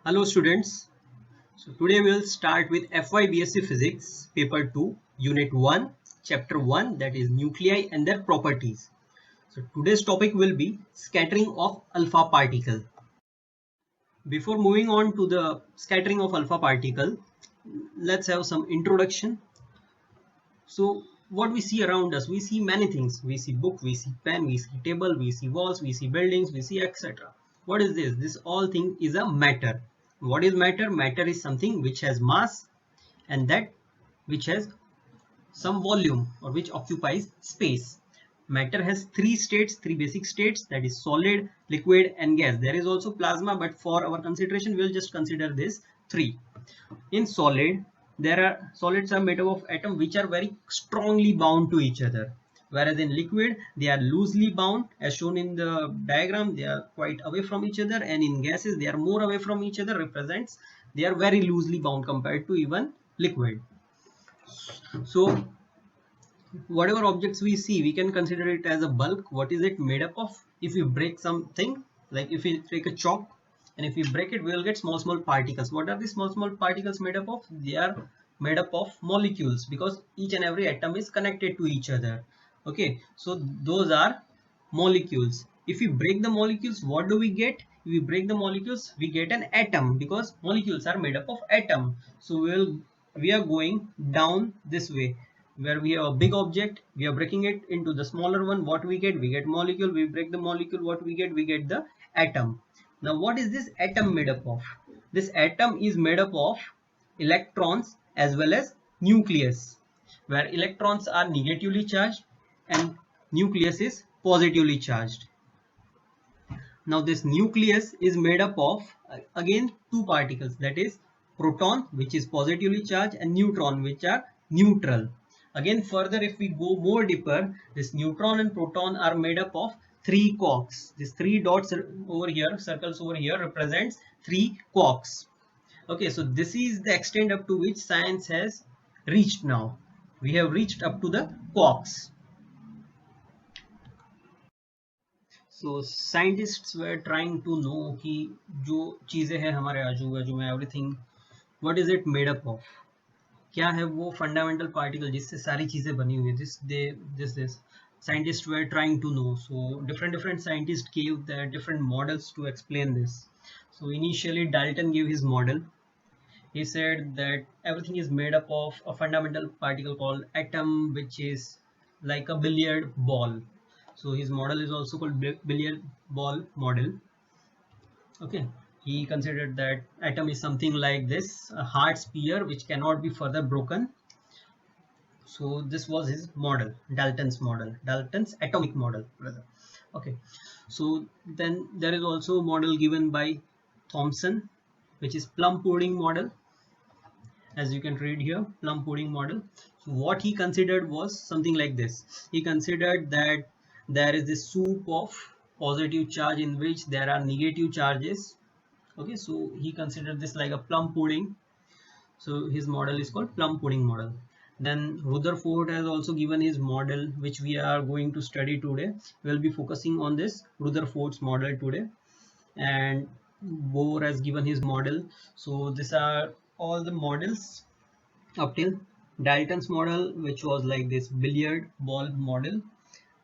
Hello students. So today we will start with FY BSc Physics Paper 2 Unit 1 Chapter 1, that is nuclei and their properties. So today's topic will be scattering of alpha particle. Before moving on to the scattering of alpha particle, let's have some introduction. So what we see around us, we see many things. We see book, we see pen, we see table, we see walls, we see buildings, we see etc. What is this? This all thing is a matter. What is matter? Matter is something which has mass and that which has some volume or which occupies space. Matter has three states, three basic states, that is solid, liquid and gas. There is also plasma, but for our consideration we will just consider this three. In solid, there are solids are made up of atoms which are very strongly bound to each other, whereas in liquid they are loosely bound, as shown in the diagram. They are quite away from each other, and in gases they are more away from each other, represents they are very loosely bound compared to even liquid. So whatever objects we see, we can consider it as a bulk. What is it made up of? If we break something, like if we take a chalk and if we break it, we will get small particles. What are these small particles made up of? They are made up of molecules, because each and every atom is connected to each other. Okay, so those are molecules. If we break the molecules, what do we get? If we break the molecules, we get an atom, because molecules are made up of atom. So we are going down this way, where we have a big object, we are breaking it into the smaller one. What we get? We get molecule. We break the molecule, what we get? We get the atom. Now what is this atom made up of? This atom is made up of electrons as well as nucleus, where electrons are negatively charged and nucleus is positively charged. Now this nucleus is made up of again two particles, that is proton, which is positively charged, and neutron, which are neutral. Again further, if we go more deeper, this neutron and proton are made up of three quarks. These three dots over here, circles over here, represents three quarks. Okay, so this is the extent up to which science has reached now. We have reached up to the quarks. So scientists were trying to know कि जो चीज़ें हैं हमारे आजू बाजू में, everything, what is it made up of? क्या है वो fundamental particle जिससे सारी चीज़ें बनी हुई है? This scientists were trying to know. So different scientists gave their different models to explain this. So initially Dalton gave his model. He said that everything is made up of a fundamental particle called atom, which is like a billiard ball. So his model is also called billiard ball model. Okay, he considered that atom is something like this, a hard sphere which cannot be further broken. So this was his model, Dalton's atomic model rather. Okay, so then there is also a model given by Thomson, which is plum pudding model. As you can read here, plum pudding model. So what he considered was something like this. He considered that there is this soup of positive charge in which there are negative charges. Okay, so he considered this like a plum pudding. So his model is called plum pudding model. Then Rutherford has also given his model, which we are going to study today. We will be focusing on this Rutherford's model today. And Bohr has given his model. So these are all the models up till Dalton's model, which was like this billiard ball model.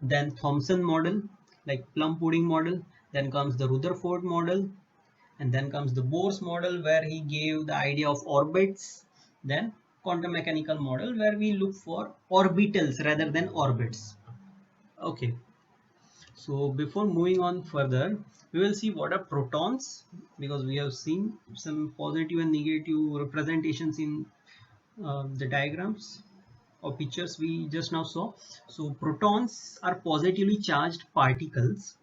Then Thomson model, like plum pudding model. Then comes the Rutherford model, and then comes the Bohr's model, where he gave the idea of orbits. Then quantum mechanical model, where we look for orbitals rather than orbits. Okay, so before moving on further, we will see what are protons, because we have seen some positive and negative representations in the diagrams or pictures we just now saw. So protons are positively charged particles,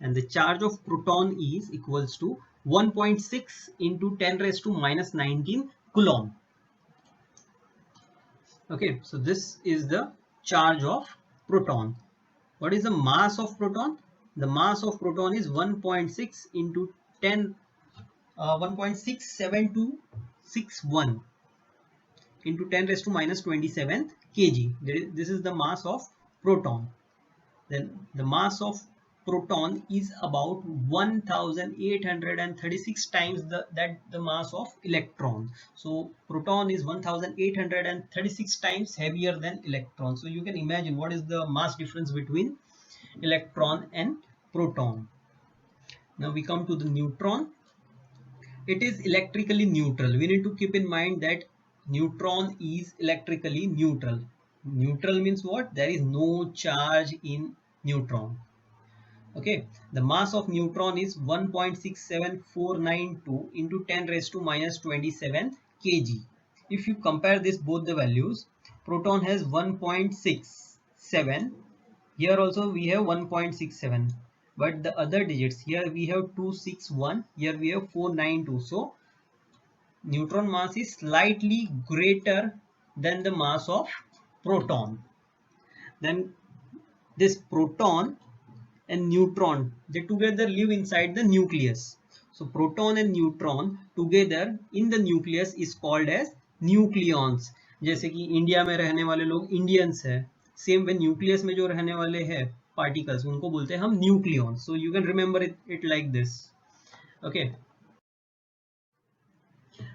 and the charge of proton is equals to 1.6 into 10 raised to minus 19 coulomb. Okay, so this is the charge of proton. What is the mass of proton? The mass of proton is 1.6 into 10 1.67261 into 10 raised to minus 27 kg. This is the mass of proton. Then the mass of proton is about 1836 times the mass of electron. So proton is 1836 times heavier than electron. So you can imagine what is the mass difference between electron and proton. Now we come to the neutron. It is electrically neutral. We need to keep in mind that neutron is electrically neutral. Neutral means what? There is no charge in neutron. Okay, the mass of neutron is 1.67492 into 10 raised to minus 27 kg. If you compare this both the values, proton has 1.67. Here also we have 1.67, but the other digits, here we have 261, here we have 492. So neutron mass is slightly greater than the mass of proton. Then this proton and neutron, they together live inside the nucleus. So proton and neutron together in the nucleus is called as nucleons. जैसे कि India में रहने वाले लोग Indians है, same way nucleus में जो रहने वाले हैं पार्टिकल्स, उनको बोलते हैं हम nucleons. So you can remember it like this. Okay,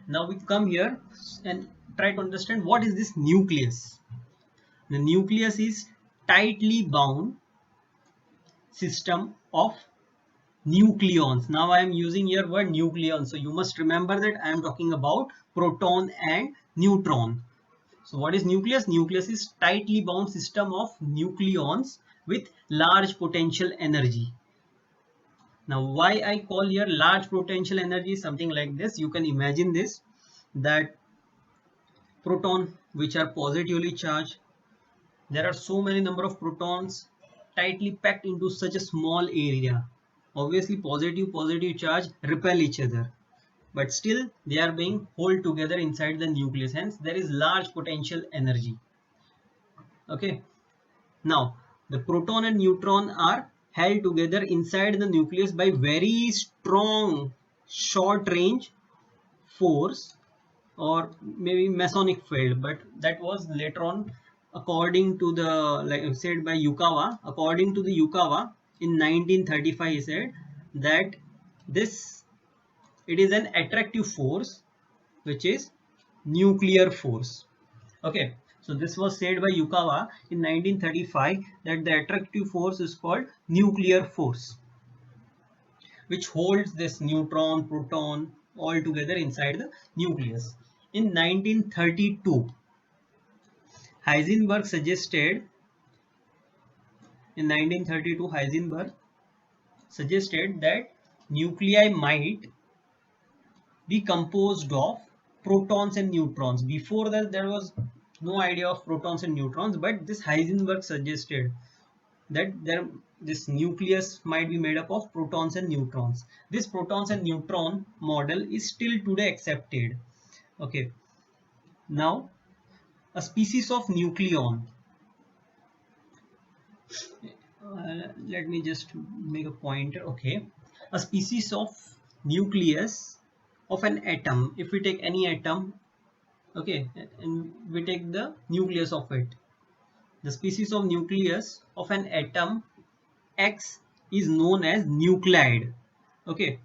now we come here and try to understand what is this nucleus. The nucleus is tightly bound system of nucleons. Now I am using here word nucleon, so you must remember that I am talking about proton and neutron. So what is nucleus? Nucleus is tightly bound system of nucleons with large potential energy. Now why I call here large potential energy, something like this. You can imagine this, that proton which are positively charged, there are so many number of protons tightly packed into such a small area. Obviously positive charge repel each other, but still they are being held together inside the nucleus, hence there is large potential energy. Okay, now the proton and neutron are held together inside the nucleus by very strong short range force, or maybe Masonic field, but that was later on according to the, like said by Yukawa. According to the Yukawa in 1935, he said that it is an attractive force which is nuclear force. Okay, so this was said by Yukawa in 1935, that the attractive force is called nuclear force, which holds this neutron, proton all together inside the nucleus. In 1932, Heisenberg suggested that nuclei might be composed of protons and neutrons. Before that, there was no idea of protons and neutrons, but this Heisenberg suggested that this nucleus might be made up of protons and neutrons. This protons and neutron model is still today accepted. Okay, now a species of nucleon, let me just make a pointer. Okay, a species of nucleus of an atom. If we take any atom, okay, and we take the nucleus of it, the species of nucleus of an atom X is known as nuclide. Okay,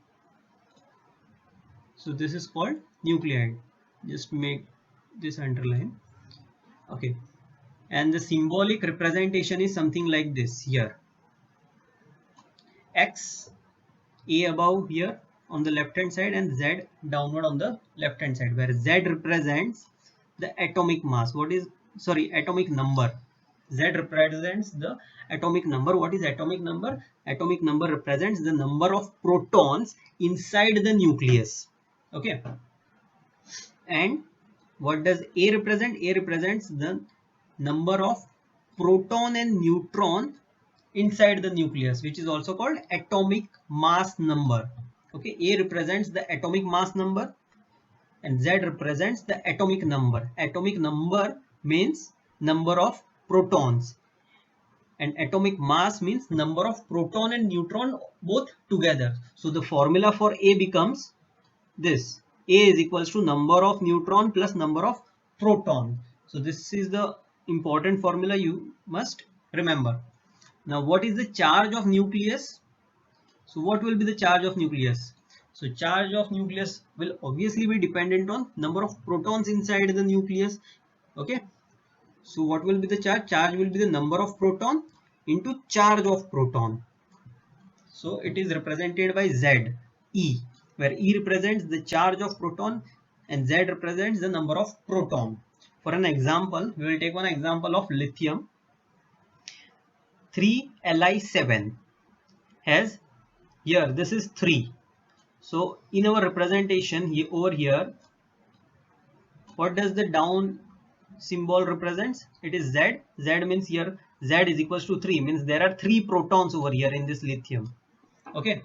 so this is called nuclide. Just make this underline. Okay, and the symbolic representation is something like this. Here X, A above here on the left hand side, and Z downward on the left hand side, where Z represents the atomic mass. Atomic number. Z represents the atomic number. What is atomic number? Atomic number represents the number of protons inside the nucleus. Okay, and what does A represent? A represents the number of proton and neutron inside the nucleus, which is also called atomic mass number. Okay, A represents the atomic mass number and Z represents the atomic number. Atomic number means number of protons, and atomic mass means number of proton and neutron both together. So the formula for A becomes this: A is equals to number of neutron plus number of proton. So this is the important formula you must remember. Now what is the charge of nucleus? So what will be the charge of nucleus? So charge of nucleus will obviously be dependent on number of protons inside the nucleus. Okay. So what will be the charge? Charge will be the number of proton into charge of proton. So it is represented by Z, E, where E represents the charge of proton and Z represents the number of proton. For an example, we will take one example of lithium. 3Li7 has, here this is 3. So in our representation here, over here, what does the down symbol represents? It is Z. Z means here Z is equals to 3, means there are 3 protons over here in this lithium. Okay.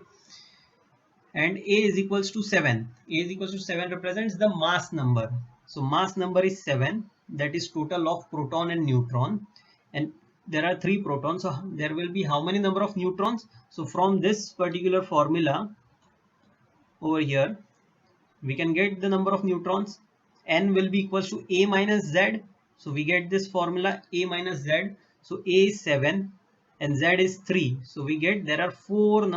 And A is equals to 7. A is equals to 7 represents the mass number. So mass number is 7. That is total of proton and neutron. And there are 3 protons. So there will be how many number of neutrons? So from this particular formula over here, we can get the number of neutrons. N will be equals to A minus Z. So we get this formula A minus Z. So A is 7 and Z is 3. So we get there are 4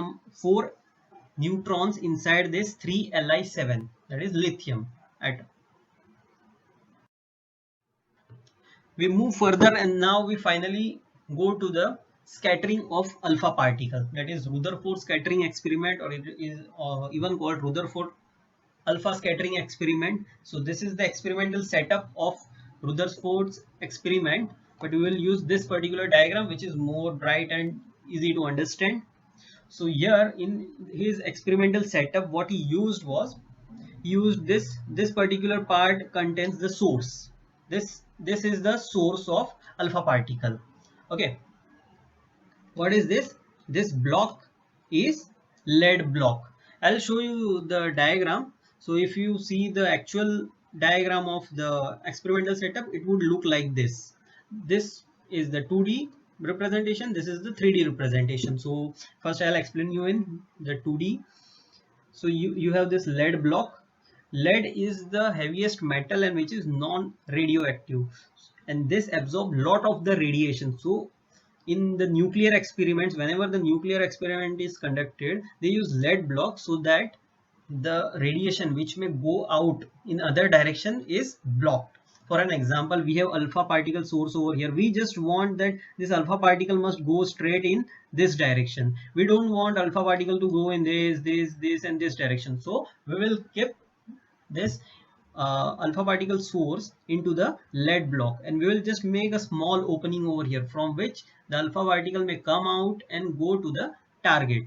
neutrons inside this 3Li7, that is lithium atom. We move further and now we finally go to the scattering of alpha particle, that is Rutherford scattering experiment, or it is even called Rutherford alpha scattering experiment. So this is the experimental setup of Rutherford's experiment, but we will use this particular diagram which is more bright and easy to understand. So here in his experimental setup, what he used was, he used this particular part contains the source. This is the source of alpha particle. Okay, what is this? This block is lead block. I'll show you the diagram. So if you see the actual diagram of the experimental setup, it would look like this. This is the 2D representation, this is the 3D representation. So first I'll explain you in the 2D. So you have this lead block. Lead is the heaviest metal and which is non-radioactive, and this absorbs lot of the radiation. So in the nuclear experiments, whenever the nuclear experiment is conducted, they use lead block so that the radiation which may go out in other direction is blocked. For an example, we have alpha particle source over here. We just want that this alpha particle must go straight in this direction. We don't want alpha particle to go in this and this direction. So we will keep this alpha particle source into the lead block, and we will just make a small opening over here from which the alpha particle may come out and go to the target.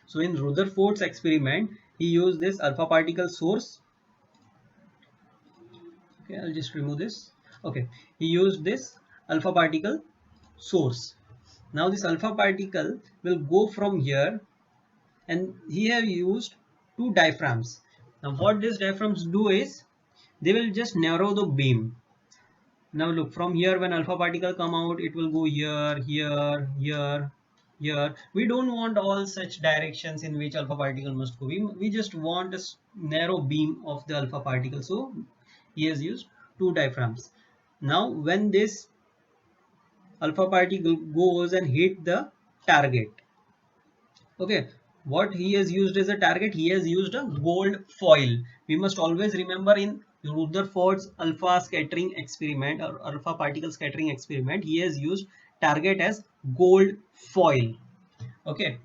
So in Rutherford's experiment, he used this alpha particle source. Okay, I'll just remove this. Okay, he used this alpha particle source. Now this alpha particle will go from here, and he have used 2 diaphragms. Now what these diaphragms do is, they will just narrow the beam. Now look, from here when alpha particle come out, it will go here, here, here, here. We don't want all such directions in which alpha particle must go. We just want a narrow beam of the alpha particle. So he has used 2 diaphragms. Now when this alpha particle goes and hit the target, okay, what he has used as a target, he has used a gold foil. We must always remember in Rutherford's alpha scattering experiment or alpha particle scattering experiment, he has used target as gold foil. Okay,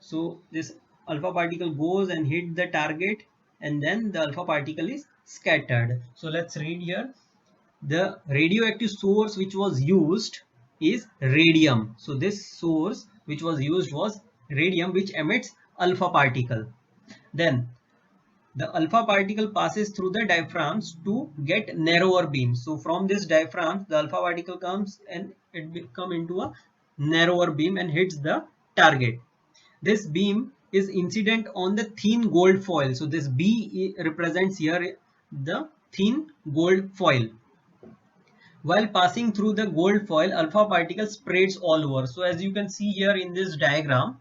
so this alpha particle goes and hit the target, and then the alpha particle is scattered. So let's read here. The radioactive source which was used is radium. So this source which was used was radium, which emits alpha particle. Then the alpha particle passes through the diaphragms to get narrower beam. So from this diaphragm, the alpha particle comes and it become into a narrower beam and hits the target. This beam is incident on the thin gold foil. So this B represents here the thin gold foil. While passing through the gold foil, alpha particle spreads all over. So as you can see here in this diagram,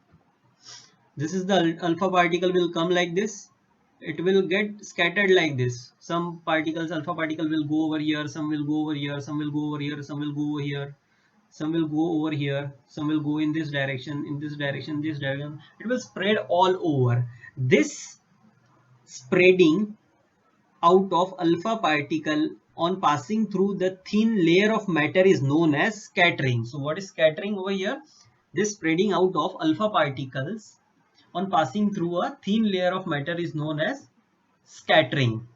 this is the alpha particle will come like this. It will get scattered like this. Some particles, alpha particle will go over here, some will go over here, some will go over here, some will go over here. some will go over here, some will go in this direction, this direction. It will spread all over. This spreading out of alpha particle on passing through the thin layer of matter is known as scattering. So what is scattering over here? This spreading out of alpha particles on passing through a thin layer of matter is known as scattering.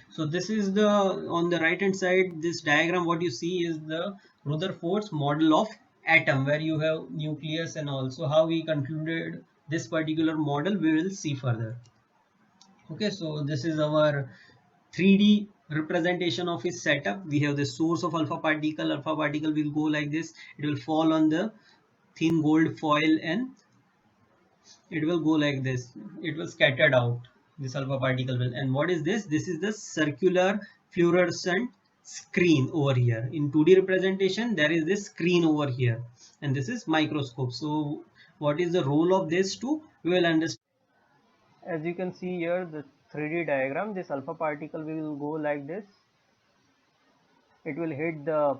So this is the, on the right hand side, this diagram what you see is the Rutherford's model of atom, where you have nucleus and also how we concluded this particular model we will see further. Okay, so this is our 3D representation of his setup. We have the source of alpha particle. Alpha particle will go like this. It will fall on the thin gold foil and it will go like this. It will scattered out. This alpha particle will. And what is this? This is the circular fluorescent screen over here. In 2D representation, there is this screen over here. And this is microscope. So what is the role of this too? We will understand. As you can see here, the 3D diagram, this alpha particle will go like this. It will hit the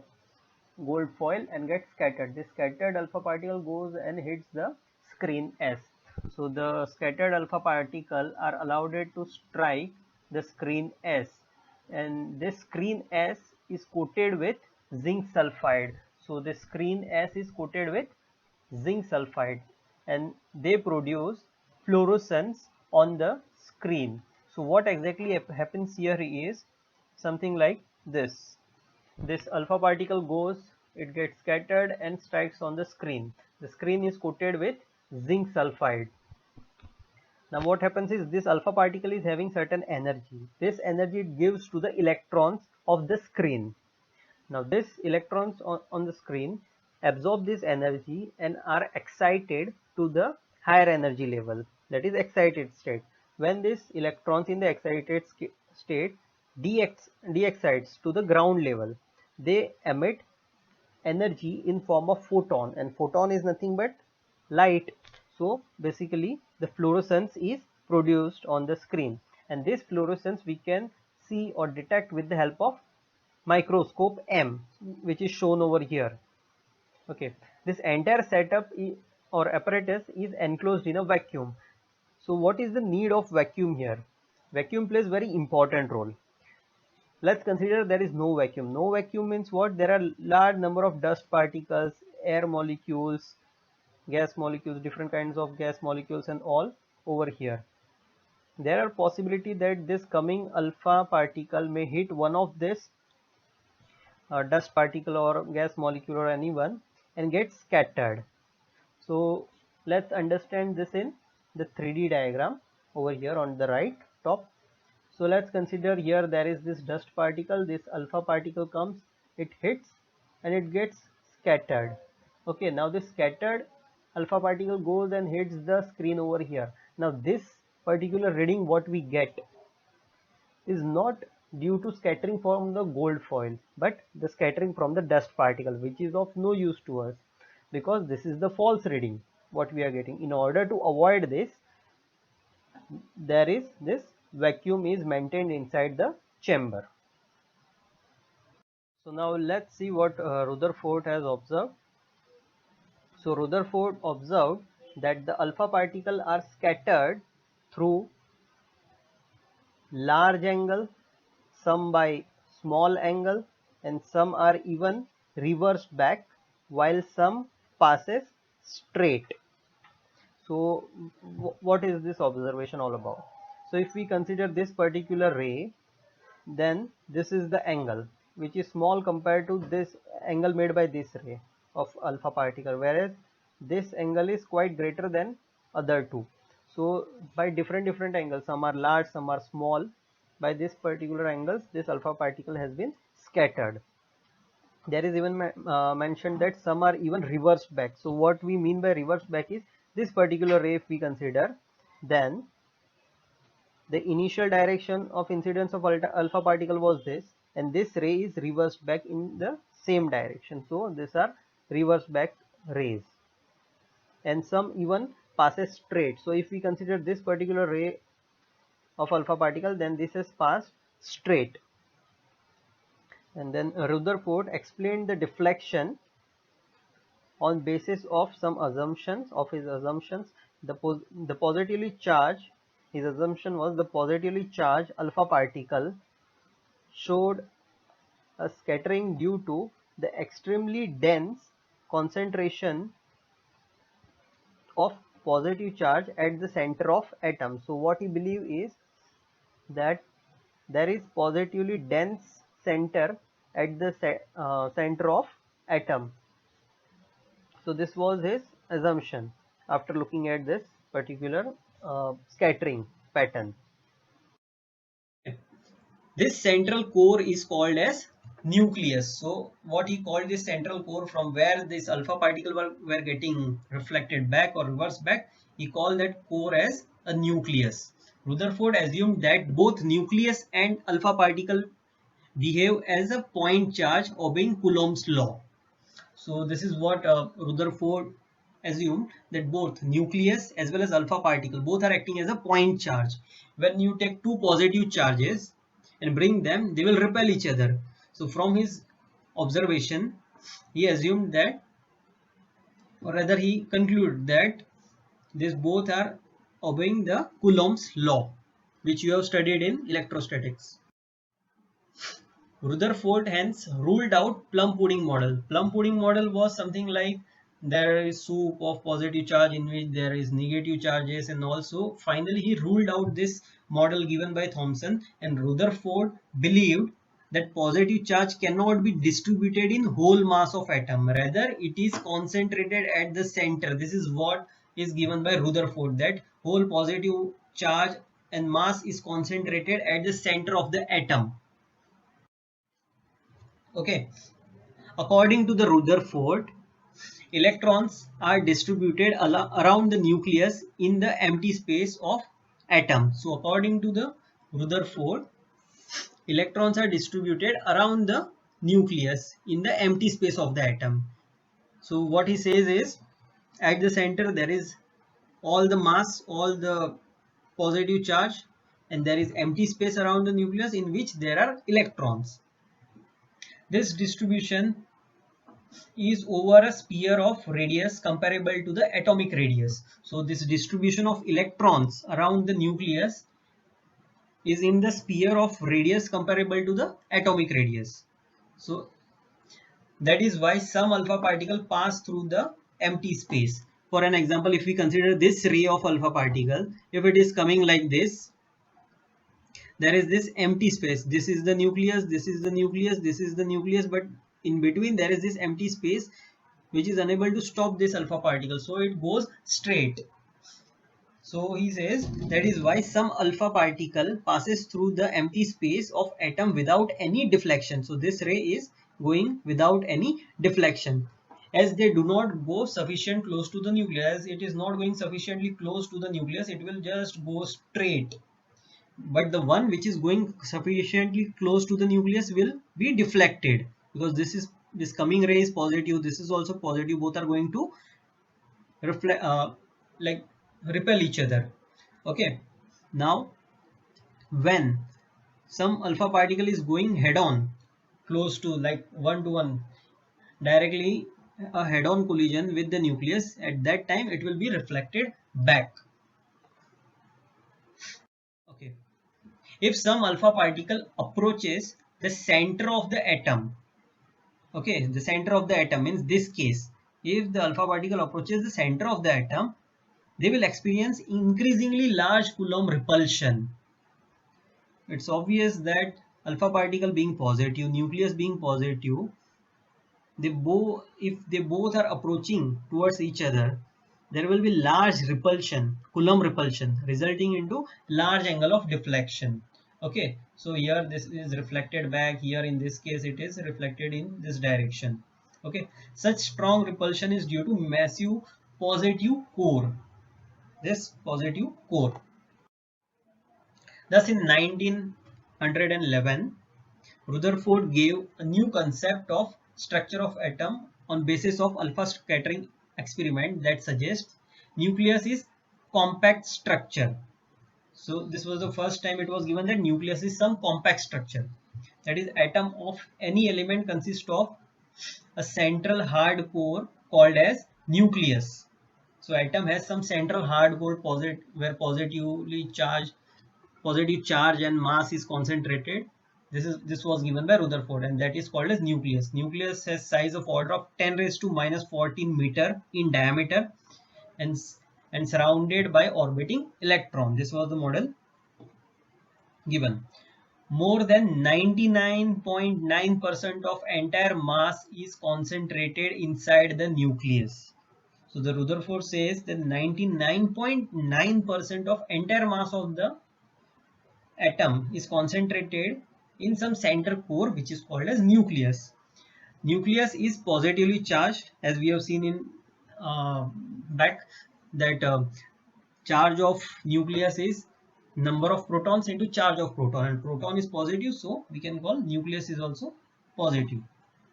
gold foil and get scattered. This scattered alpha particle goes and hits the screen S. So the scattered alpha particle are allowed to strike the screen S, and this screen S is coated with zinc sulfide. So the screen S is coated with zinc sulfide and they produce fluorescence on the screen. So what exactly happens here is something like this. This alpha particle goes, it gets scattered and strikes on the screen. The screen is coated with zinc sulfide. Now what happens is this alpha particle is having certain energy. This energy it gives to the electrons of the screen. Now this electrons on the screen absorb this energy and are excited to the higher energy level, that is excited state. When these electrons in the excited state de-excites to the ground level, they emit energy in form of photon, and photon is nothing but light. So basically the fluorescence is produced on the screen, and this fluorescence we can see or detect with the help of microscope M, which is shown over here. Okay, this entire setup or apparatus is enclosed in a vacuum. So what is the need of vacuum here? Vacuum plays very important role. Let's consider there is no vacuum. No vacuum means what? There are large number of dust particles, air molecules, gas molecules, different kinds of gas molecules and all over here. There are possibility that this coming alpha particle may hit one of this dust particle or gas molecule or anyone and get scattered. So let's understand this in the 3D diagram over here on the right top. So let's consider here there is this dust particle, this alpha particle comes, it hits and it gets scattered. Okay, now this scattered alpha particle goes and hits the screen over here. Now this particular reading what we get is not due to scattering from the gold foil, but the scattering from the dust particle, which is of no use to us because this is the false reading what we are getting. In order to avoid this, there is this vacuum is maintained inside the chamber. So now let's see what Rutherford has observed. So Rutherford observed that the alpha particles are scattered through large angle, some by small angle, and some are even reversed back, while some passes straight. So what is this observation all about? So if we consider this particular ray, then this is the angle which is small compared to this angle made by this ray of alpha particle, whereas this angle is quite greater than other two. So by different angles, some are large, some are small, by this particular angles this alpha particle has been scattered. There is even mentioned that some are even reversed back. So what we mean by reversed back is this particular ray if we consider, then the initial direction of incidence of alpha particle was this, and this ray is reversed back in the same direction. So these are reverse back rays, and some even passes straight. So if we consider this particular ray of alpha particle, then this has passed straight. And then Rutherford explained the deflection on basis of some assumptions of his assumptions. The positively charged, his assumption was the positively charged alpha particle showed a scattering due to the extremely dense concentration of positive charge at the center of atom. So what he believe is that there is positively dense center at the center of atom. So this was his assumption after looking at this particular scattering pattern. This central core is called as nucleus. So what he called this central core, from where this alpha particle were getting reflected back or reversed back, he called that core as a nucleus. Rutherford assumed that both nucleus and alpha particle behave as a point charge obeying Coulomb's law. So this is what Rutherford assumed, that both nucleus as well as alpha particle both are acting as a point charge. When you take two positive charges and bring them, they will repel each other. So from his observation, he assumed that, or rather he concluded that these both are obeying the Coulomb's law, which you have studied in electrostatics. Rutherford hence ruled out plum pudding model. Plum pudding model was something like there is soup of positive charge in which there is negative charges, and also finally he ruled out this model given by Thomson, and Rutherford believed that positive charge cannot be distributed in whole mass of atom, rather it is concentrated at the center. This is what is given by Rutherford, that whole positive charge and mass is concentrated at the center of the atom. Okay, according to the Rutherford, electrons are distributed around the nucleus in the empty space of atom. So according to the Rutherford, electrons are distributed around the nucleus in the empty space of the atom. So what he says is, at the center there is all the mass, all the positive charge, and there is empty space around the nucleus in which there are electrons. This distribution is over a sphere of radius comparable to the atomic radius. So this distribution of electrons around the nucleus is in the sphere of radius comparable to the atomic radius. So that is why some alpha particle pass through the empty space. For an example, if we consider this ray of alpha particle, if it is coming like this, there is this empty space. This is the nucleus, this is the nucleus, this is the nucleus, but in between there is this empty space which is unable to stop this alpha particle, so it goes straight. So he says that is why some alpha particle passes through the empty space of atom without any deflection. So this ray is going without any deflection, as they do not go sufficient close to the nucleus. It is not going sufficiently close to the nucleus, it will just go straight. But the one which is going sufficiently close to the nucleus will be deflected, because this coming ray is positive, this is also positive, both are going to reflect, like repel each other. Okay, now when some alpha particle is going head on close to, like one to one, directly, a head on collision with the nucleus, at that time it will be reflected back. Okay, if some alpha particle approaches the center of the atom, okay, the center of the atom means this case, if the alpha particle approaches the center of the atom, they will experience increasingly large Coulomb repulsion. It's obvious that alpha particle being positive, nucleus being positive, if they both are approaching towards each other, there will be large repulsion, Coulomb repulsion, resulting into large angle of deflection. Okay, so here this is reflected back, here in this case it is reflected in this direction. Okay, such strong repulsion is due to massive positive core, this positive core. Thus in 1911, Rutherford gave a new concept of structure of atom on basis of alpha scattering experiment that suggests nucleus is compact structure. So this was the first time it was given that nucleus is some compact structure. That is, atom of any element consists of a central hard core called as nucleus. So atom has some central hardcore where positive charge and mass is concentrated. This was given by Rutherford, and that is called as nucleus. Nucleus has size of order of 10 raised to minus 14 meter in diameter, and surrounded by orbiting electron. This was the model given. More than 99.9% of entire mass is concentrated inside the nucleus. So the Rutherford says that 99.9% of entire mass of the atom is concentrated in some center core, which is called as nucleus. Nucleus is positively charged, as we have seen in back, that charge of nucleus is number of protons into charge of proton, and proton is positive, so we can call nucleus is also positive.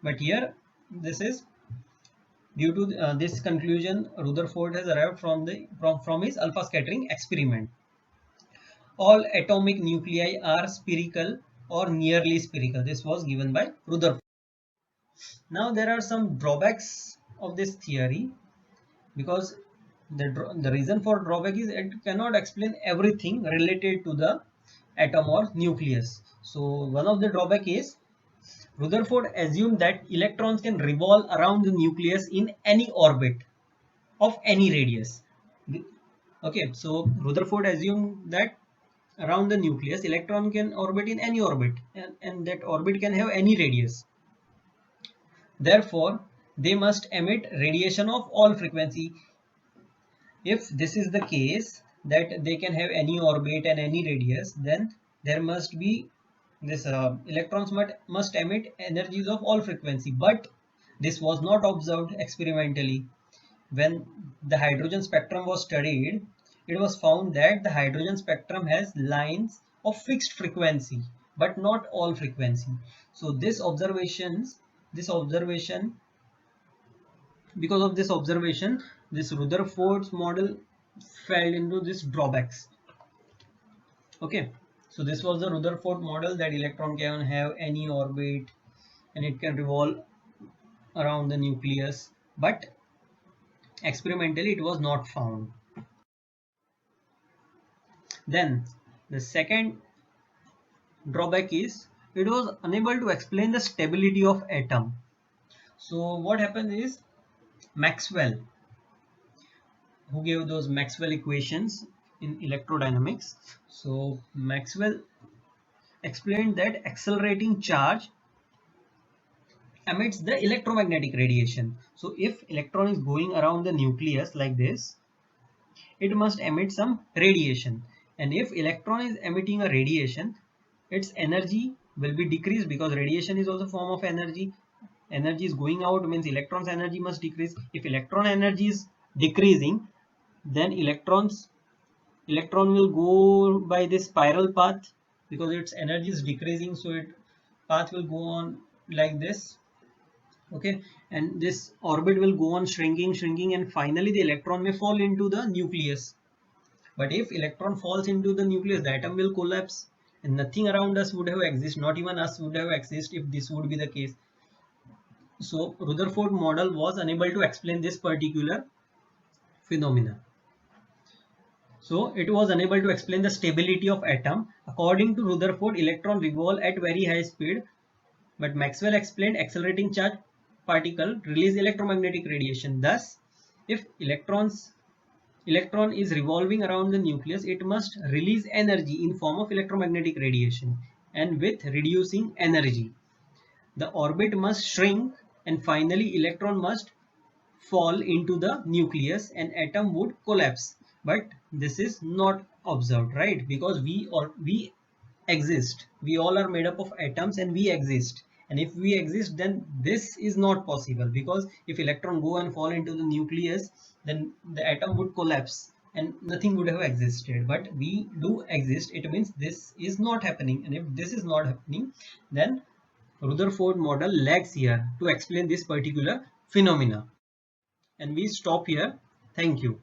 But here this is due to this conclusion Rutherford has arrived from his alpha scattering experiment. All atomic nuclei are spherical or nearly spherical. This was given by Rutherford. Now there are some drawbacks of this theory, because the reason for drawback is it cannot explain everything related to the atom or nucleus. So one of the drawback is Rutherford assumed that electrons can revolve around the nucleus in any orbit of any radius. Okay, so Rutherford assumed that around the nucleus electron can orbit in any orbit, and that orbit can have any radius. Therefore, they must emit radiation of all frequency. If this is the case, that they can have any orbit and any radius, then there must be this electrons must emit energies of all frequency. But this was not observed experimentally. When the hydrogen spectrum was studied, it was found that the hydrogen spectrum has lines of fixed frequency but not all frequency. So because of this observation, this Rutherford's model fell into these drawbacks. Okay, so this was the Rutherford model, that electron can have any orbit and it can revolve around the nucleus, but experimentally it was not found. Then the second drawback is it was unable to explain the stability of atom. So what happened is, Maxwell, who gave those Maxwell equations in electrodynamics, so Maxwell explained that accelerating charge emits the electromagnetic radiation. So if electron is going around the nucleus like this, it must emit some radiation, and if electron is emitting a radiation, its energy will be decreased, because radiation is also a form of energy. Energy is going out means electron's energy must decrease. If electron energy is decreasing, then electron will go by this spiral path, because its energy is decreasing, so its path will go on like this. Okay, and this orbit will go on shrinking, and finally the electron may fall into the nucleus. But if electron falls into the nucleus, the atom will collapse and nothing around us would have existed, not even us would have existed if this would be the case. So Rutherford model was unable to explain this particular phenomena. So it was unable to explain the stability of atom. According to Rutherford, electron revolve at very high speed, but Maxwell explained accelerating charge particle release electromagnetic radiation. Thus, if electron is revolving around the nucleus, it must release energy in form of electromagnetic radiation, and with reducing energy, the orbit must shrink, and finally electron must fall into the nucleus and atom would collapse. But this is not observed, right? Because we exist, we all are made up of atoms and we exist, and if we exist, then this is not possible, because if electron go and fall into the nucleus, then the atom would collapse and nothing would have existed. But we do exist, it means this is not happening, and if this is not happening, then Rutherford model lags here to explain this particular phenomena. And we stop here. Thank you.